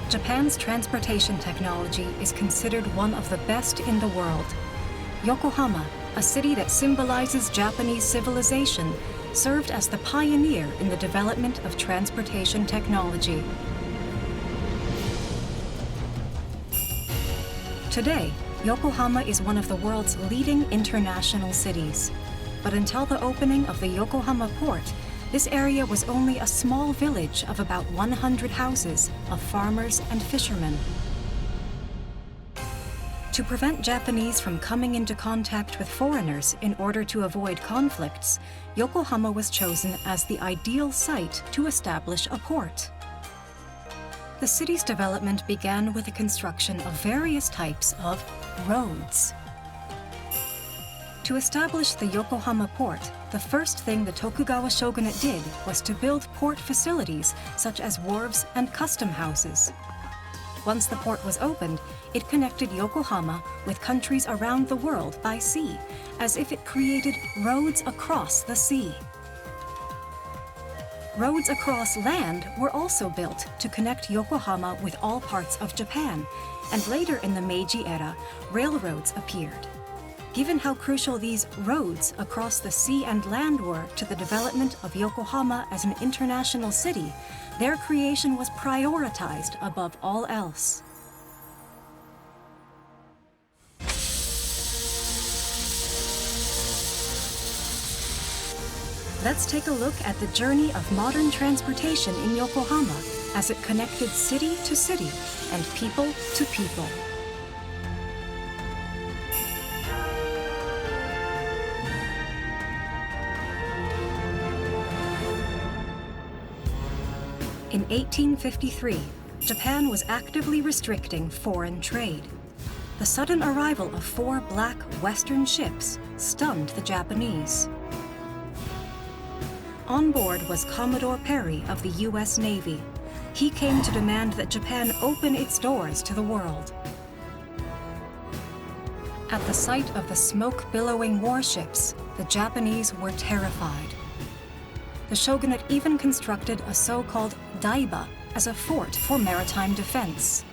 Japan's transportation technology is considered one of the best in the world. Yokohama, a city that symbolizes Japanese civilization, served as the pioneer in the development of transportation technology. Today, Yokohama is one of the world's leading international cities. But until the opening of the Yokohama port, this area was only a small village of about 100 houses of farmers and fishermen. To prevent Japanese from coming into contact with foreigners in order to avoid conflicts, Yokohama was chosen as the ideal site to establish a port. The city's development began with the construction of various types of roads. To establish the Yokohama port, the first thing the Tokugawa shogunate did was to build port facilities such as wharves and custom houses. Once the port was opened, it connected Yokohama with countries around the world by sea, as if it created roads across the sea. Roads across land were also built to connect Yokohama with all parts of Japan, and later in the Meiji era, railroads appeared. Given how crucial these roads across the sea and land were to the development of Yokohama as an international city, their creation was prioritized above all else. Let's take a look at the journey of modern transportation in Yokohama as it connected city to city and people to people. In 1853, Japan was actively restricting foreign trade. The sudden arrival of 4 black Western ships stunned the Japanese. On board was Commodore Perry of the U.S. Navy. He came to demand that Japan open its doors to the world. At the sight of the smoke-billowing warships, the Japanese were terrified. The shogunate even constructed a so-called daiba as a fort for maritime defense.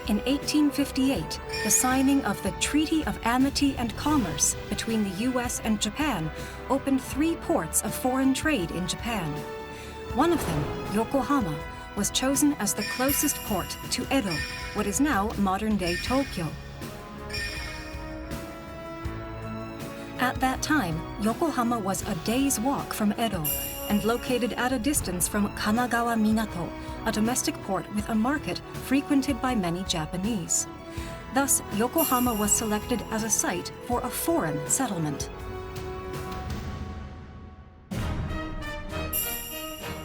In 1858, the signing of the Treaty of Amity and Commerce between the U.S. and Japan opened 3 ports of foreign trade in Japan. One of them, Yokohama, was chosen as the closest port to Edo, what is now modern-day Tokyo. At that time, Yokohama was a day's walk from Edo and located at a distance from Kanagawa Minato, a domestic port with a market frequented by many Japanese. Thus, Yokohama was selected as a site for a foreign settlement.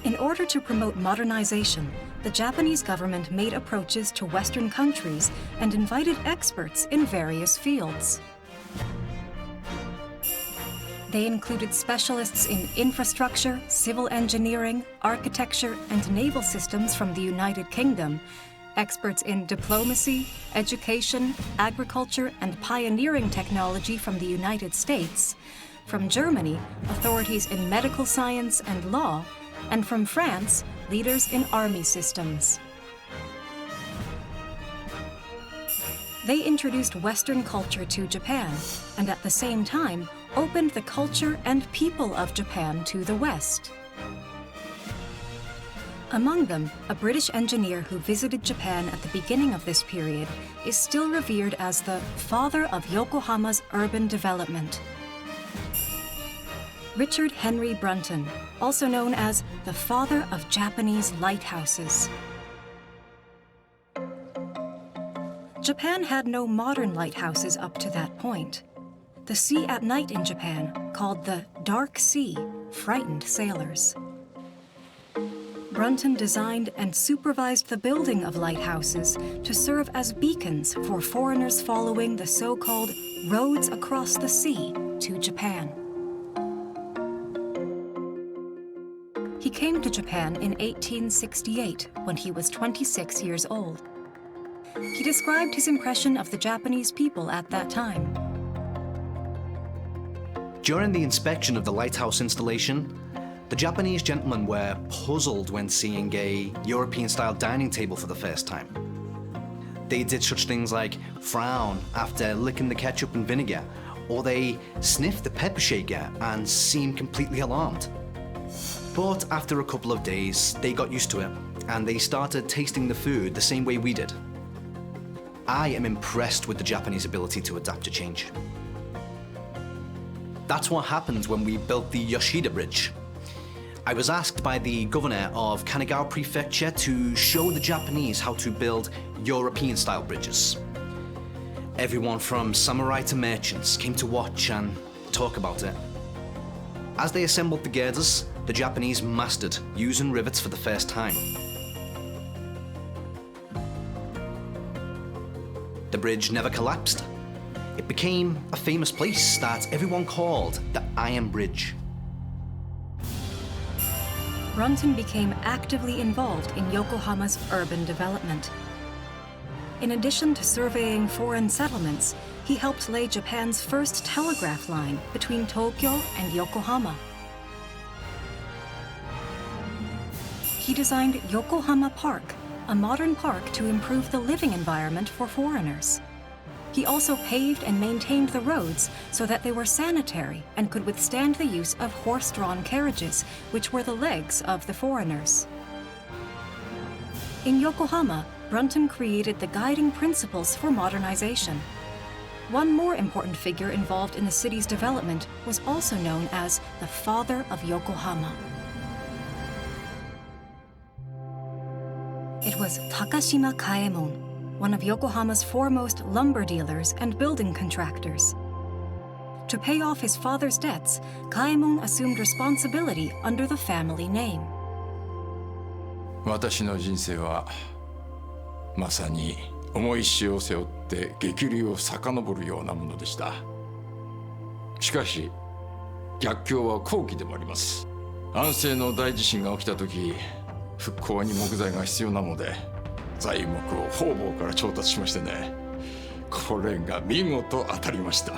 In order to promote modernization, the Japanese government made approaches to Western countries and invited experts in various fields. They included specialists in infrastructure, civil engineering, architecture, and naval systems from the United Kingdom, experts in diplomacy, education, agriculture, and pioneering technology from the United States, from Germany, authorities in medical science and law, and from France, leaders in army systems. They introduced Western culture to Japan, and at the same time, opened the culture and people of Japan to the West. Among them, a British engineer who visited Japan at the beginning of this period is still revered as the father of Yokohama's urban development. Richard Henry Brunton, also known as the father of Japanese lighthouses. Japan had no modern lighthouses up to that point. The sea at night in Japan, called the Dark Sea, frightened sailors. Brunton designed and supervised the building of lighthouses to serve as beacons for foreigners following the so-called roads across the sea to Japan. He came to Japan in 1868 when he was 26 years old. He described his impression of the Japanese people at that time. During the inspection of the lighthouse installation, the Japanese gentlemen were puzzled when seeing a European-style dining table for the first time. They did such things like frown after licking the ketchup and vinegar, or they sniffed the pepper shaker and seemed completely alarmed. But after a couple of days, they got used to it, and they started tasting the food the same way we did. I am impressed with the Japanese ability to adapt to change. That's what happened when we built the Yoshida Bridge. I was asked by the governor of Kanagawa Prefecture to show the Japanese how to build European-style bridges. Everyone from samurai to merchants came to watch and talk about it. As they assembled the girders, the Japanese mastered using rivets for the first time. The bridge never collapsed. It became a famous place that everyone called the Iron Bridge. Brunton became actively involved in Yokohama's urban development. In addition to surveying foreign settlements, he helped lay Japan's first telegraph line between Tokyo and Yokohama. He designed Yokohama Park, a modern park to improve the living environment for foreigners. He also paved and maintained the roads so that they were sanitary and could withstand the use of horse-drawn carriages, which were the legs of the foreigners. In Yokohama, Brunton created the guiding principles for modernization. One more important figure involved in the city's development was also known as the Father of Yokohama. It was Takashima Kaemon, one of Yokohama's foremost lumber dealers and building contractors. To pay off his father's debts, Kaemon assumed responsibility under the family name. 私の人生はまさに重い死を背負って激流を遡るようなものでした。しかし逆境は好機でもあります。安政の大地震が起きた時、復興に木材が必要なので材木を方々から調達しましてね、これが見事当たりました。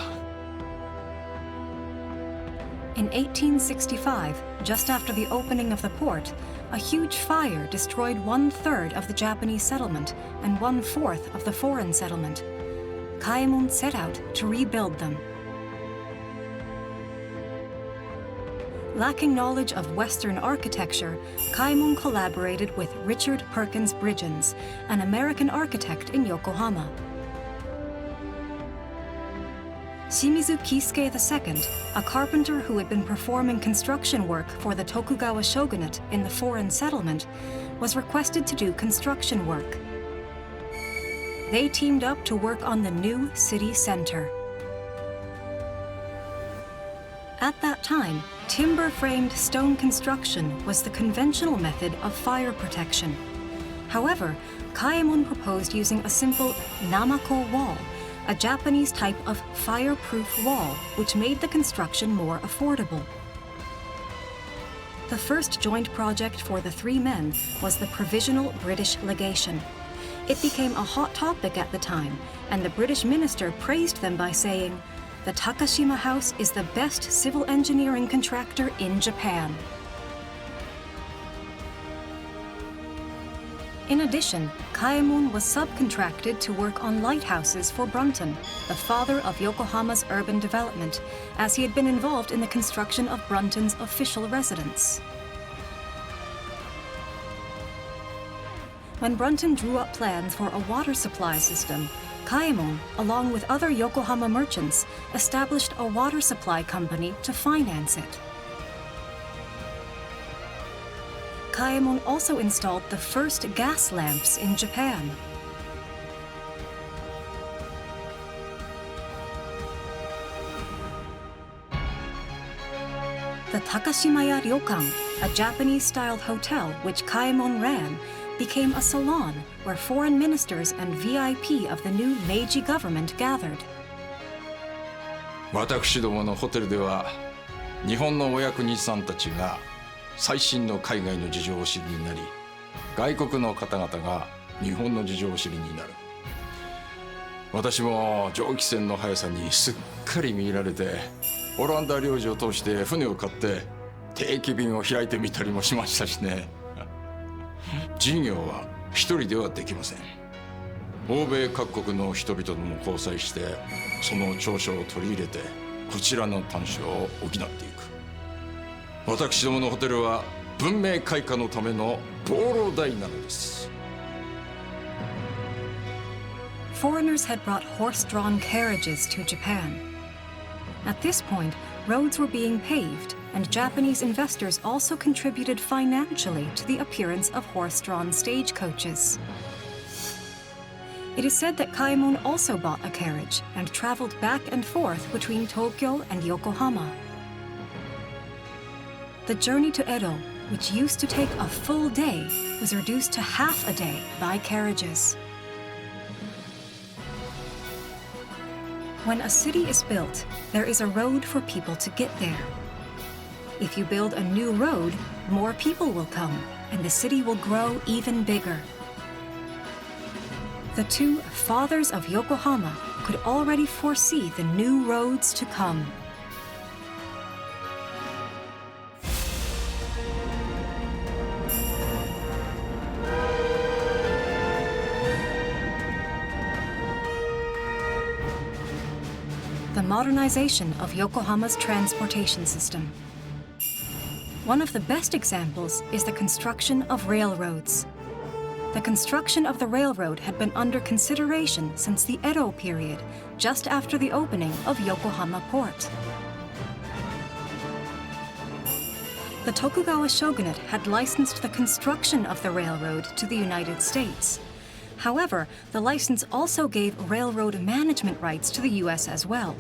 In 1865, just after the opening of the port, a huge fire destroyed 1/3 of the Japanese settlement and 1/4 of the foreign settlement. Kaemon set out to rebuild them. Lacking knowledge of Western architecture, Kaemon collaborated with Richard Perkins Bridgens, an American architect in Yokohama. Shimizu Kisuke II, a carpenter who had been performing construction work for the Tokugawa shogunate in the foreign settlement, was requested to do construction work. They teamed up to work on the new city center. At that time, timber-framed stone construction was the conventional method of fire protection. However, Kaemon proposed using a simple namako wall, a Japanese type of fireproof wall, which made the construction more affordable. The first joint project for the three men was the Provisional British Legation. It became a hot topic at the time, and the British minister praised them by saying, "The Takashima House is the best civil engineering contractor in Japan." In addition, Kaemon was subcontracted to work on lighthouses for Brunton, the father of Yokohama's urban development, as he had been involved in the construction of Brunton's official residence. When Brunton drew up plans for a water supply system, Kaemon, along with other Yokohama merchants, established a water supply company to finance it. Kaemon also installed the first gas lamps in Japan. The Takashimaya Ryokan, a Japanese-styled hotel which Kaemon ran, became a salon where foreign ministers and VIP of the new Meiji government gathered. 私どものホテルでは日本のお役人さんたちが最新の海外の事情を知りになり、外国の方々が日本の事情を知りになる。私も蒸気船の速さにすっかり見入られて、オランダ領事を通して船を買って定期便を開いてみたりもしましたしね。事業は一人ではできません。欧米各国の人々とも交際して、その長所を取り入れてこちらの短所を補っていく。私どものホテルは文明開化のための膨労台なのです。Foreigners had brought horse-drawn carriages to Japan. At this point, roads were being paved, and Japanese investors also contributed financially to the appearance of horse-drawn stagecoaches. It is said that Kaemon also bought a carriage and traveled back and forth between Tokyo and Yokohama. The journey to Edo, which used to take a full day, was reduced to half a day by carriages. When a city is built, there is a road for people to get there. If you build a new road, more people will come, and the city will grow even bigger. The two fathers of Yokohama could already foresee the new roads to come. The modernization of Yokohama's transportation system. One of the best examples is the construction of railroads. The construction of the railroad had been under consideration since the Edo period, just after the opening of Yokohama port. The Tokugawa shogunate had licensed the construction of the railroad to the United States. However, the license also gave railroad management rights to the US as well.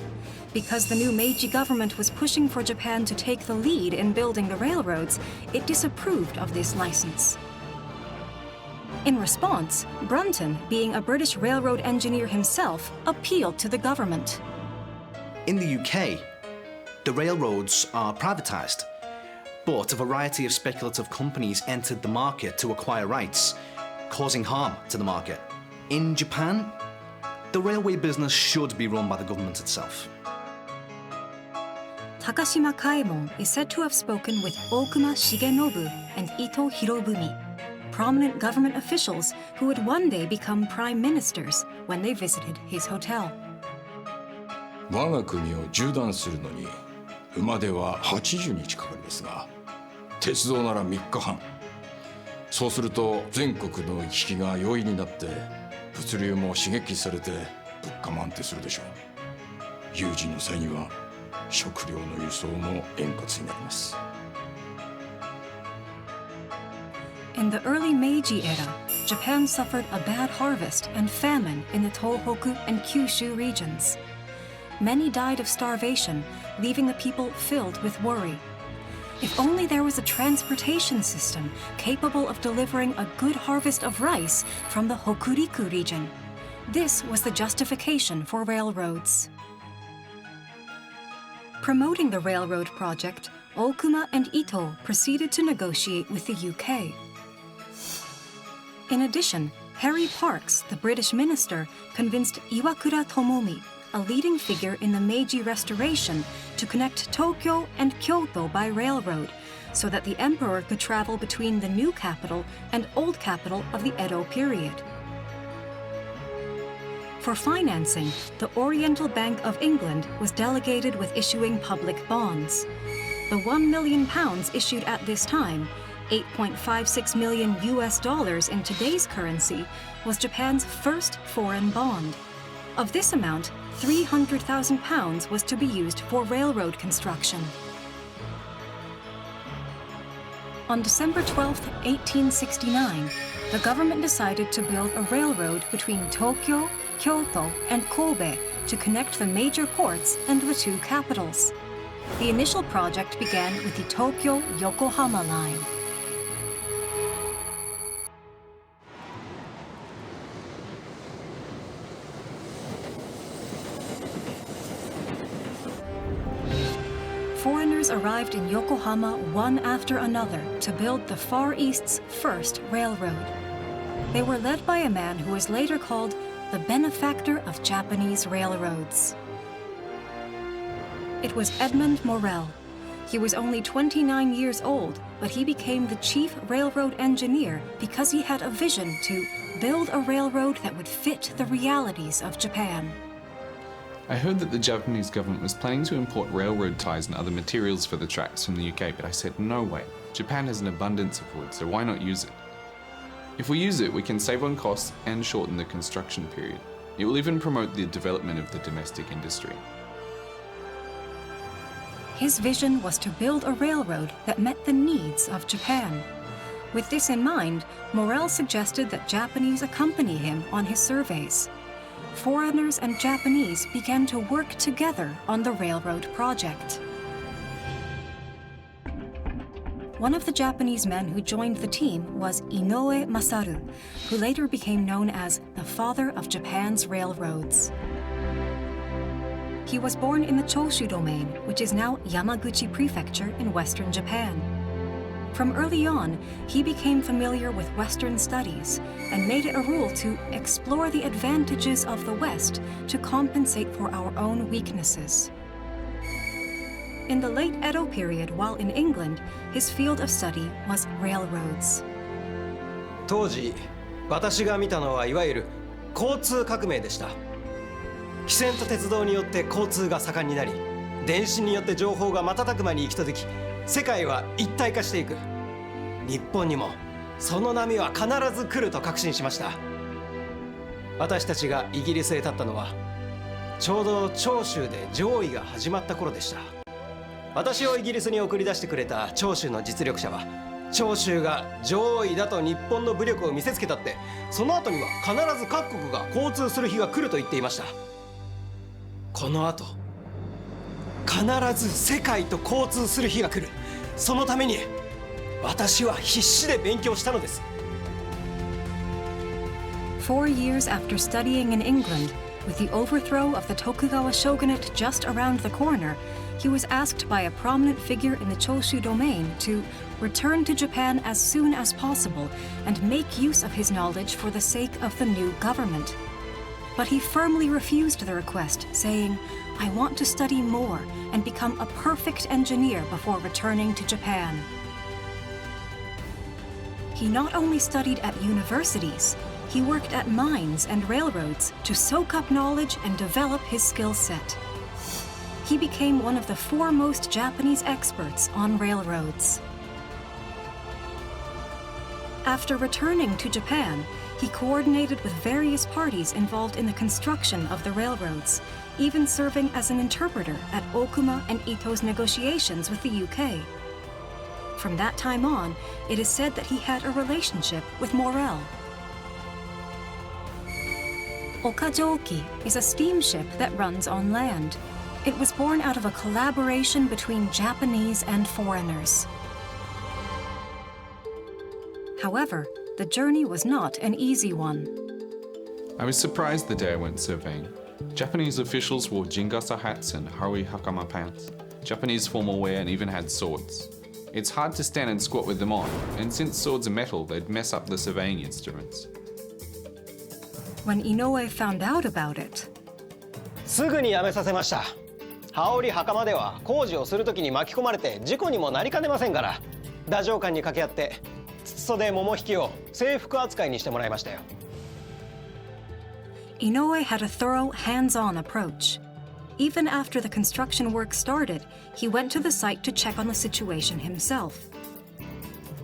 Because the new Meiji government was pushing for Japan to take the lead in building the railroads, it disapproved of this license. In response, Brunton, being a British railroad engineer himself, appealed to the government. In the UK, the railroads are privatised, but a variety of speculative companies entered the market to acquire rights, causing harm to the market. In Japan, the railway business should be run by the government itself. Takashima Kaemon is said to have spoken with Okuma Shigenobu and Ito Hirobumi, prominent government officials who would one day become prime ministers when they visited his hotel. 我が国を縦断するのに馬では80日かかりますが、鉄道なら3日半。そうすると全国の行き来が容易になって物流も刺激されて物価も安定するでしょう。有事の際には食料の輸送も円滑になります。In the early Meiji era, Japan suffered a bad harvest and famine in the Tohoku and Kyushu regions. Many died of starvation, leaving the people filled with worry. If only there was a transportation system capable of delivering a good harvest of rice from the Hokuriku region. This was the justification for railroads. Promoting the railroad project, Okuma and Ito proceeded to negotiate with the UK. In addition, Harry Parkes, the British minister, convinced Iwakura Tomomi, a leading figure in the Meiji Restoration, to connect Tokyo and Kyoto by railroad, so that the emperor could travel between the new capital and old capital of the Edo period. For financing, the Oriental Bank of England was delegated with issuing public bonds. The £1 million issued at this time, $8.56 million in today's currency, was Japan's first foreign bond. Of this amount, £300,000 was to be used for railroad construction. On December 12, 1869, the government decided to build a railroad between Tokyo, Kyoto, and Kobe to connect the major ports and the two capitals. The initial project began with the Tokyo-Yokohama line. Foreigners arrived in Yokohama one after another to build the Far East's first railroad. They were led by a man who was later called the benefactor of Japanese railroads. It was Edmund Morel. He was only 29 years old, but he became the chief railroad engineer because he had a vision to build a railroad that would fit the realities of Japan. I heard that the Japanese government was planning to import railroad ties and other materials for the tracks from the UK, but I said, no way. Japan has an abundance of wood, so why not use it? If we use it, we can save on costs and shorten the construction period. It will even promote the development of the domestic industry. His vision was to build a railroad that met the needs of Japan. With this in mind, Morel suggested that Japanese accompany him on his surveys. Foreigners and Japanese began to work together on the railroad project. One of the Japanese men who joined the team was Inoue Masaru, who later became known as the father of Japan's railroads. He was born in the Choshu domain, which is now Yamaguchi Prefecture in western Japan. From early on, he became familiar with Western studies and made it a rule to explore the advantages of the West to compensate for our own weaknesses. In the late Edo period, while in England, his field of study was railroads. 当時、私が見たのはいわゆる交通革命でした。汽船と鉄道によって交通が盛んになり、電子によって情報が瞬く間に行き届き、世界は一体化していく。日本にもその波は必ず来ると確信しました。私たちがイギリスへ立ったのは、ちょうど長州で攘夷が始まった頃でした。私をイギリスに送り出してくれた長州の実力者は、長州が攘夷だと日本の武力を見せつけたって、その後には必ず各国が交通する日が来ると言っていました。この後、必ず世界と交通する日が来る。そのために私は必死で勉強したのです。4 years after studying in England, with the overthrow of the Tokugawa shogunate just around the corner, he was asked by a prominent figure in the Choshu domain to return to Japan as soon as possible and make use of his knowledge for the sake of the new government. But he firmly refused the request, saying, "I want to study more and become a perfect engineer before returning to Japan." He not only studied at universities, he worked at mines and railroads to soak up knowledge and develop his skill set. He became one of the foremost Japanese experts on railroads. After returning to Japan, he coordinated with various parties involved in the construction of the railroads, even serving as an interpreter at Okuma and Ito's negotiations with the UK. From that time on, it is said that he had a relationship with Morel. Okajoki is a steamship that runs on land. It was born out of a collaboration between Japanese and foreigners. However, the journey was not an easy one. I was surprised the day I went surveying. Japanese officials wore jingasa hats and harui hakama pants, Japanese formal wear, and even had swords. It's hard to stand and squat with them on, and since swords are metal, they'd mess up the surveying instruments. When Inoue found out about it, すぐにやめさせました。羽織袴では工事をするときに巻き込まれて事故にもなりかねませんから、太政官に掛け合って筒袖桃引きを制服扱いにしてもらいましたよ。Inoue had a thorough, hands-on approach. Even after the construction work started, he went to the site to check on the situation himself.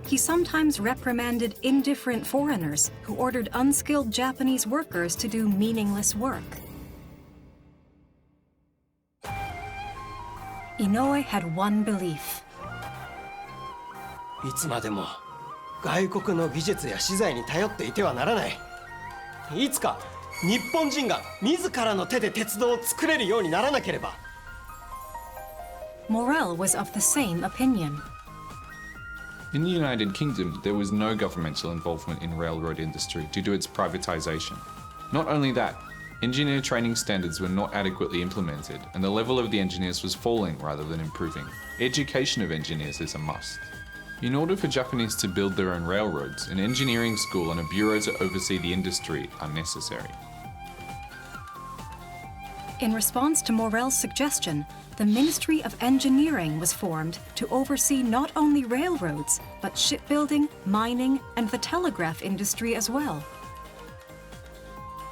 He sometimes reprimanded indifferent foreigners who ordered unskilled Japanese workers to do meaningless work. Inoue had one belief. いつまでも外国の技術や資材に頼っていてはならない。いつか日本人が自らの手で鉄道を作れるようにならなければ。Morel was of the same opinion. In the United Kingdom, there was no governmental involvement in railroad industry due to its privatization. Not only that, engineer training standards were not adequately implemented, and the level of the engineers was falling rather than improving. Education of engineers is a must. In order for Japanese to build their own railroads, an engineering school and a bureau to oversee the industry are necessary. In response to Morel's suggestion, the Ministry of Engineering was formed to oversee not only railroads, but shipbuilding, mining, and the telegraph industry as well.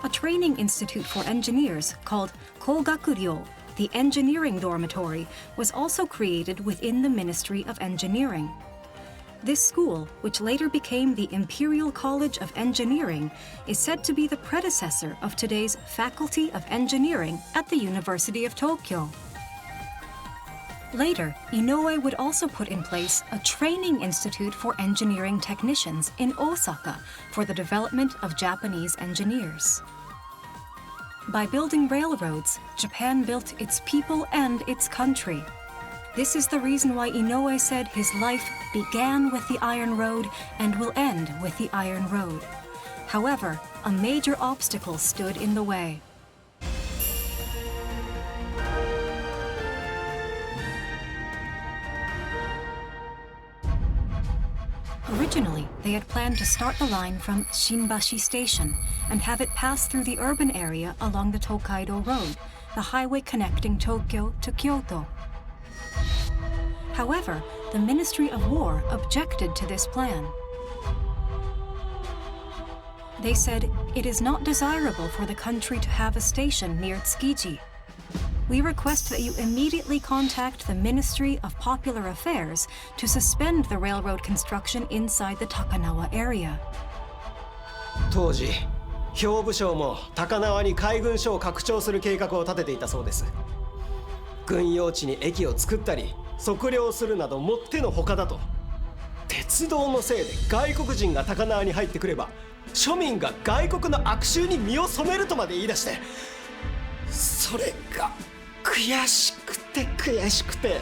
A training institute for engineers called Kogakuryo, the Engineering Dormitory, was also created within the Ministry of Engineering. This school, which later became the Imperial College of Engineering, is said to be the predecessor of today's Faculty of Engineering at the University of Tokyo. Later, Inoue would also put in place a training institute for engineering technicians in Osaka for the development of Japanese engineers. By building railroads, Japan built its people and its country. This is the reason why Inoue said his life began with the Iron Road and will end with the Iron Road. However, a major obstacle stood in the way. Originally, they had planned to start the line from Shinbashi Station and have it pass through the urban area along the Tokaido Road, the highway connecting Tokyo to Kyoto. However, the Ministry of War objected to this plan. They said, "It is not desirable for the country to have a station near Tsukiji. We request that you immediately contact the Ministry of Popular Affairs to suspend the railroad construction inside the Takanawa area." 当時、兵部省も高輪に海軍省を拡張する計画を立てていたそうです。軍用地に駅を作ったり、測量するなどもってのほかだと。鉄道のせいで外国人が高輪に入ってくれば、庶民が外国の悪習に身を染めるとまで言い出して、それが悔しくて悔しくて。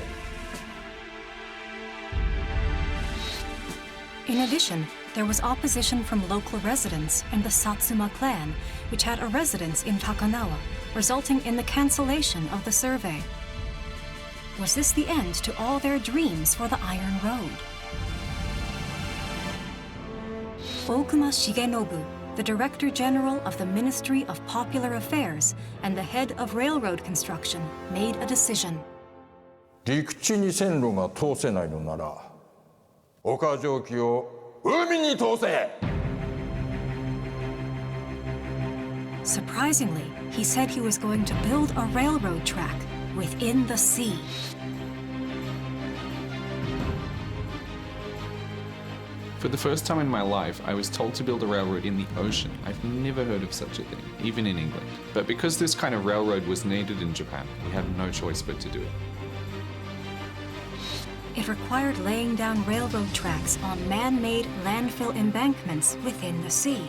In addition, there was opposition from local residents and the Satsuma clan, which had a residence in Takanawa, resulting in the cancellation of the survey. Was this the end to all their dreams for the Iron Road? Okuma Shigenobu, the Director General of the Ministry of Popular Affairs and the head of railroad construction, made a decision. 陸地に線路が通せないのなら、岡蒸気を海に通せ! Surprisingly, he said he was going to build a railroad track within the sea. For the first time in my life, I was told to build a railroad in the ocean. I've never heard of such a thing, even in England. But because this kind of railroad was needed in Japan, we had no choice but to do it. It required laying down railroad tracks on man-made landfill embankments within the sea.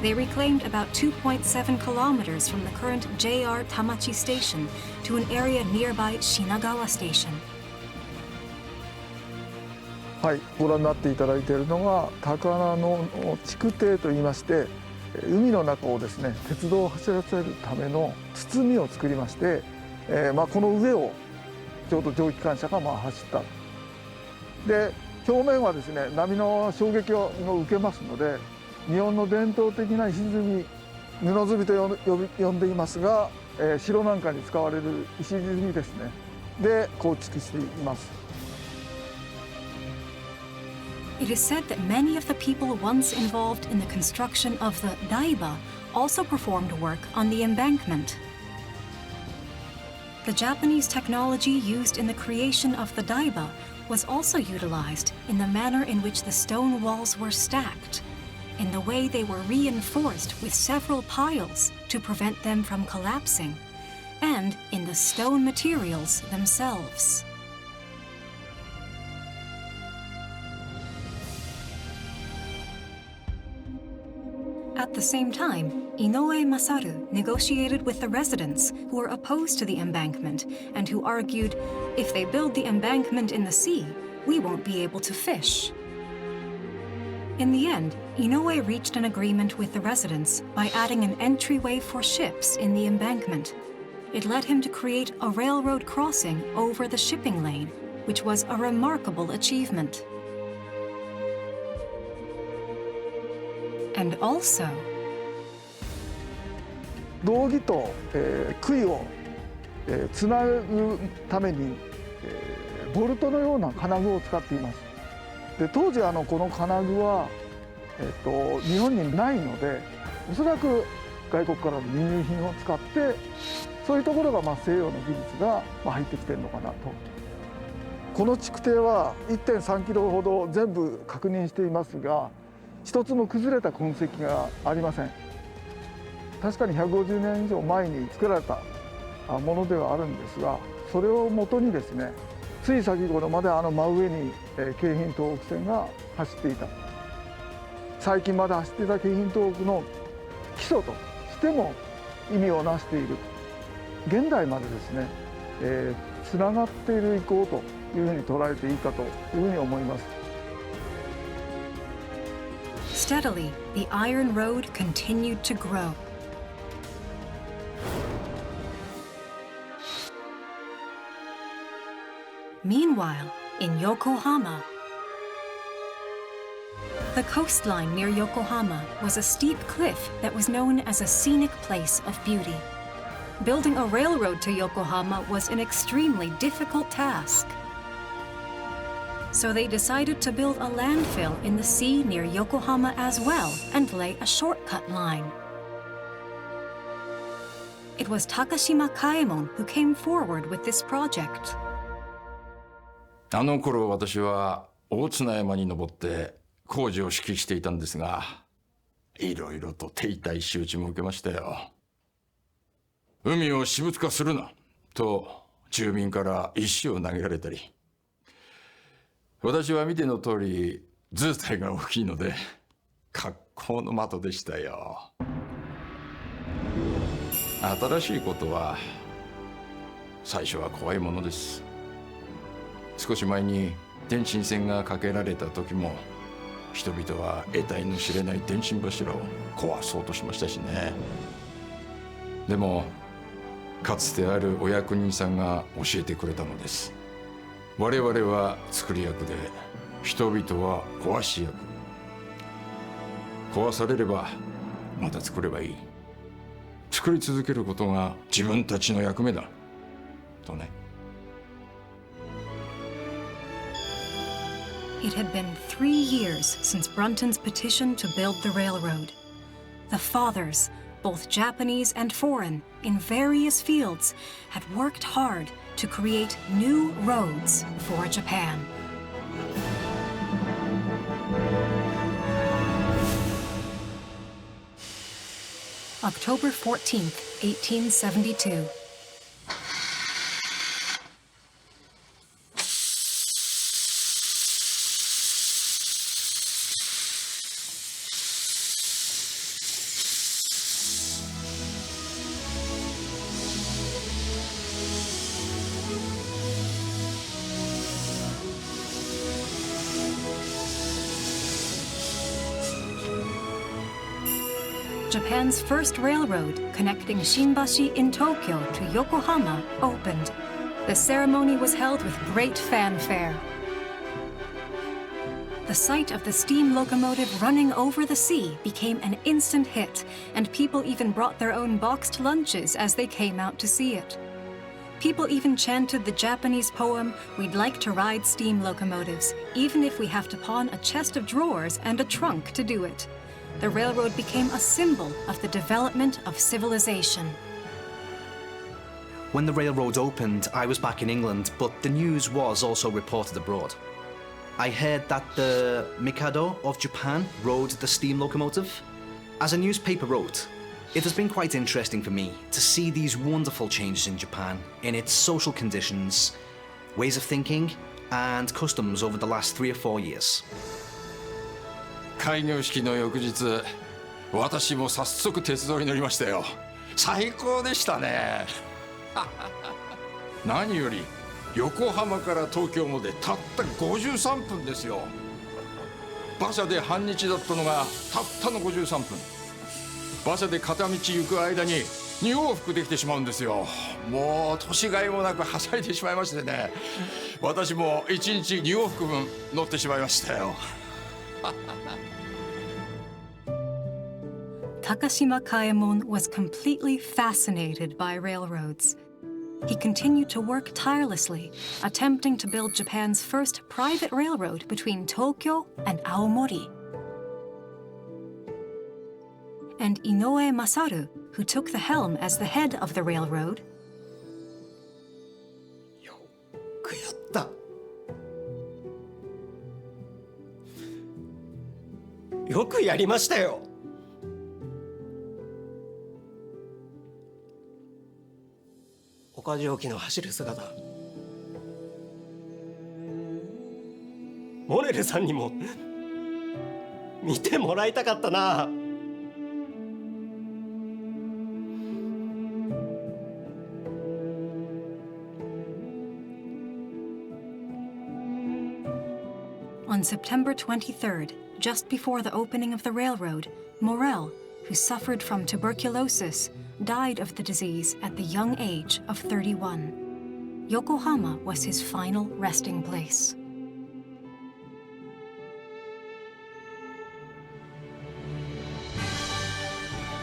They reclaimed about 2.7 kilometers from the current JR Tamachi Station to an area nearby Shinagawa Station. はい、ご覧になっていただいているのが高輪の築堤といいまして、海の中をですね鉄道を走らせるための包みを作りまして、この上をちょうど蒸気機関車が走った。で表面はですね波の衝撃を受けますので、日本の伝統的な石積み、布積みと呼んでいますが、城なんかに使われる石積みですねで構築しています。It is said that many of the people once involved in the construction of the daiba also performed work on the embankment. The Japanese technology used in the creation of the daiba was also utilized in the manner in which the stone walls were stacked, in the way they were reinforced with several piles to prevent them from collapsing, and in the stone materials themselves. At the same time, Inoue Masaru negotiated with the residents who were opposed to the embankment and who argued, if they build the embankment in the sea, we won't be able to fish. In the end, Inoue reached an agreement with the residents by adding an entryway for ships in the embankment. It led him to create a railroad crossing over the shipping lane, which was a remarkable achievement. And also, 道着と、杭を、つなぐために、ボルトのような金具を使っています。で当時この金具は、日本にないので、おそらく外国からの輸入品を使ってそういうところが西洋の技術が入ってきてるのかなと。この築堤は 1.3 キロほど全部確認していますが、一つも崩れた痕跡がありません。確かに150年以上前に作られたものではあるんですが、それをもとにですね、つい先頃まで真上に京浜東北線が走っていた。最近まで走っていた京浜東北の基礎としても意味をなしている。現代までですね、つながっている遺構というふうに捉えていいかというふうに思います。Steadily, the iron road continued to grow. Meanwhile, in Yokohama, the coastline near Yokohama was a steep cliff that was known as a scenic place of beauty. Building a railroad to Yokohama was an extremely difficult task. So they decided to build a landfill in the sea near Yokohama as well and lay a shortcut line. It was Takashima Kaemon who came forward with this project. あの頃私は大綱山に登って工事を指揮していたんですが、いろいろと手痛い仕打ちも受けましたよ。海を私物化するなと住民から石を投げられたり、私は見ての通り図体が大きいので格好の的でしたよ。新しいことは最初は怖いものです。少し前に電信線がかけられた時も、人々は得体の知れない電信柱を壊そうとしましたしね。でもかつてあるお役人さんが教えてくれたのです。我々は作り役で、人々は壊し役。壊されればまた作ればいい。作り続けることが自分たちの役目だとね。It had been 3 years since Brunton's petition to build the railroad. The fathers, both Japanese and foreign, in various fields, had worked hard to create new roads for Japan. October 14th, 1872. Japan's first railroad connecting Shinbashi in Tokyo to Yokohama opened. The ceremony was held with great fanfare. The sight of the steam locomotive running over the sea became an instant hit, and people even brought their own boxed lunches as they came out to see it. People even chanted the Japanese poem, "We'd like to ride steam locomotives, even if we have to pawn a chest of drawers and a trunk to do it." The railroad became a symbol of the development of civilization. When the railroad opened, I was back in England, but the news was also reported abroad. I heard that the Mikado of Japan rode the steam locomotive. As a newspaper wrote, it has been quite interesting for me to see these wonderful changes in Japan in its social conditions, ways of thinking, and customs over the last 3 or 4 years. 開業式の翌日、私も早速鉄道に乗りましたよ。最高でしたね。何より横浜から東京までたった53分ですよ。馬車で半日だったのがたったの53分。馬車で片道行く間に2往復できてしまうんですよ。もう年がいもなくはしゃいでしまいましてね、私も1日2往復分乗ってしまいましたよ。Takashima Kaemon was completely fascinated by railroads. He continued to work tirelessly, attempting to build Japan's first private railroad between Tokyo and Aomori. And Inoue Masaru, who took the helm as the head of the railroad, よくやった。よくやりましたよ。岡蒸気の走る姿、モネルさんにも見てもらいたかったな。On September 23rd, just before the opening of the railroad, Morel, who suffered from tuberculosis, died of the disease at the young age of 31. Yokohama was his final resting place.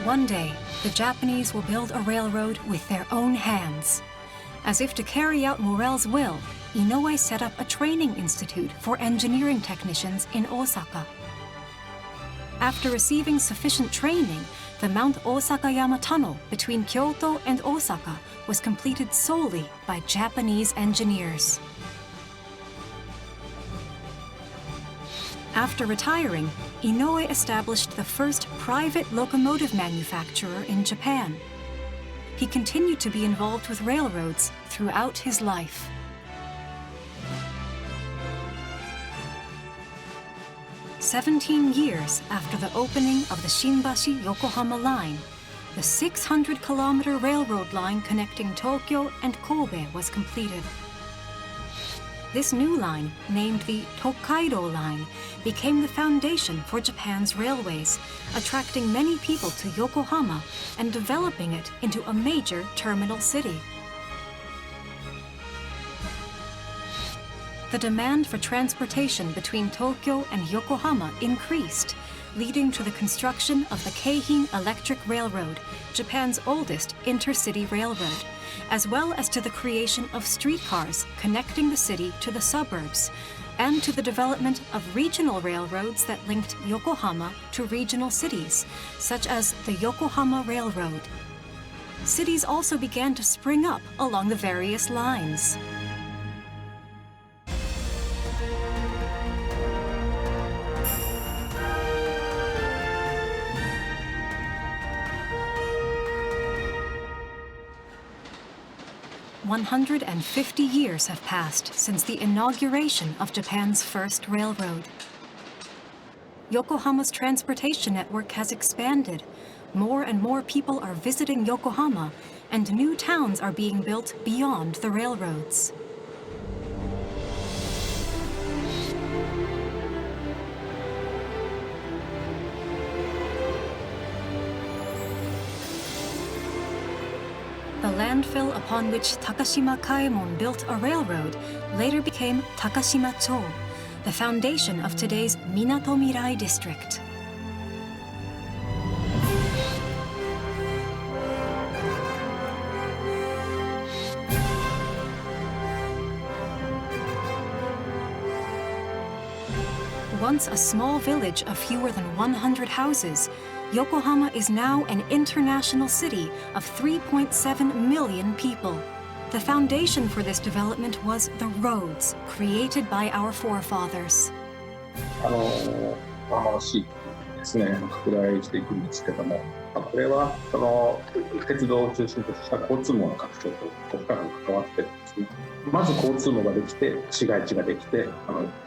One day, the Japanese will build a railroad with their own hands. As if to carry out Morel's will, Inoue set up a training institute for engineering technicians in Osaka. After receiving sufficient training, the Mount Osakayama Tunnel between Kyoto and Osaka was completed solely by Japanese engineers. After retiring, Inoue established the first private locomotive manufacturer in Japan. He continued to be involved with railroads throughout his life. "17 years after the opening of the Shinbashi-Yokohama line, the 600-kilometer railroad line connecting Tokyo and Kobe was completed. This new line, named the Tokaido Line, became the foundation for Japan's railways, attracting many people to Yokohama and developing it into a major terminal city. The demand for transportation between Tokyo and Yokohama increased, leading to the construction of the Keihin Electric Railroad, Japan's oldest intercity railroad, as well as to the creation of streetcars connecting the city to the suburbs, and to the development of regional railroads that linked Yokohama to regional cities, such as the Yokohama Railroad. Cities also began to spring up along the various lines. "150 years have passed since the inauguration of Japan's first railroad. Yokohama's transportation network has expanded. More and more people are visiting Yokohama, and new towns are being built beyond the railroads." The landfill upon which Takashima Kaemon built a railroad later became Takashima-cho, the foundation of today's Minatomirai district. Once a small village of fewer than 100 houses, Yokohama is now an international city of 3.7 million people. The foundation for this development was the roads created by our forefathers. 横浜の地域ですね、拡大していくんですけども、これはその鉄道を中心とした交通網の拡張と深く関わっているんですね。まず交通網ができて、市街地ができて、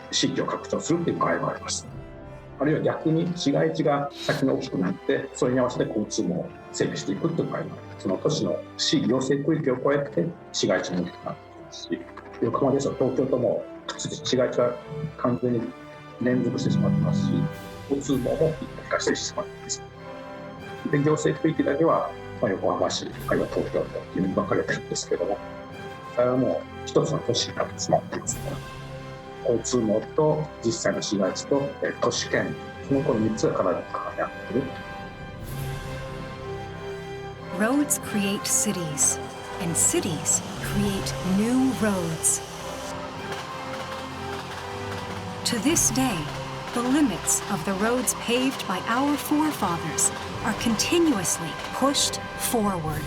地域を拡張するという場合もあります。あるいは逆に市街地が先に大きくなってそれに合わせて交通も整備していくという場合もその都市の市行政区域を超えて市街地も大きくなっていますし、横浜ですと東京とも市街地が完全に連続してしまってますし、交通網も一体化してしまっています。で行政区域だけは、横浜市あるいは東京というふうに分かれてるんですけども、それはもう一つの都市になってしまっていますから、交通網と実際の市街地と都市圏、そのこの3つが課題に関わり合っている。Roads create cities, and cities create new roads. To this day, the limits of the roads paved by our forefathers are continuously pushed forward.